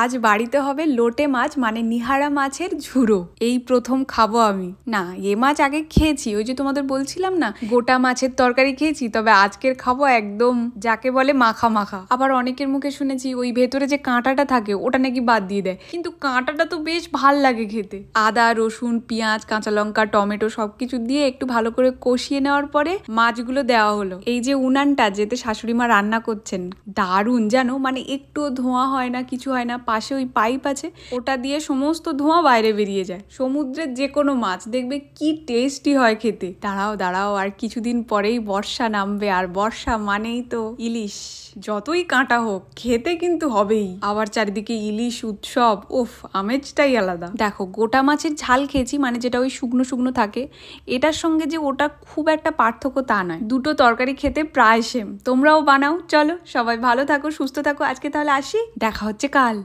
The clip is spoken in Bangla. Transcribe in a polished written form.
আজ বাড়িতে হবে লোটে মাছ মানে নিহারা মাছের ঝুড়ো। এই প্রথম খাবো আমি। না, এ মাছ আগে খেয়েছি, ওই যে তোমাদের বলছিলাম না গোটা মাছের তরকারি খেয়েছি, তবে আজকের খাবো একদম যাকে বলে মাখা মাখা। আবার অনেকের মুখে শুনেছি ওই ভেতরে যে কাঁটাটা থাকে ওটা নাকি বাদ দিয়ে দেয়, কিন্তু কাঁটাটা তো বেশ ভাল লাগে খেতে। আদা রসুন পেঁয়াজ কাঁচা লঙ্কা টমেটো সবকিছু দিয়ে একটু ভালো করে কষিয়ে নেওয়ার পরে মাছগুলো দেওয়া হলো। এই যে উনানটা যেতে শাশুড়ি মা রান্না করছেন, দারুণ জানো, মানে একটুও ধোঁয়া হয় না, কিছু হয় না। পাশে ওই পাইপ আছে, ওটা দিয়ে সমস্ত ধোঁয়া বাইরে বেরিয়ে যায়। সমুদ্রের যে কোনো মাছ দেখবে কি টেস্টি হয় খেতে। দাঁড়াও দাঁড়াও, আর কিছুদিন পরেই বর্ষা নামবে, আর বর্ষা মানেই তো ইলিশ। যতই কাঁটা হোক খেতে কিন্তু হবেই। আবার চারিদিকে ইলিশ উৎসব, উফ, আমেজটাই আলাদা। দেখো গোটা মাছের ঝাল খেয়েছি, মানে যেটা ওই শুকনো শুকনো থাকে, এটার সঙ্গে যে ওটা খুব একটা পার্থক্য তা নয়। দুটো তরকারি খেতে প্রায় সেম। তোমরাও বানাও। চলো সবাই ভালো থাকো, সুস্থ থাকো। আজকে তাহলে আসি, দেখা হচ্ছে কাল।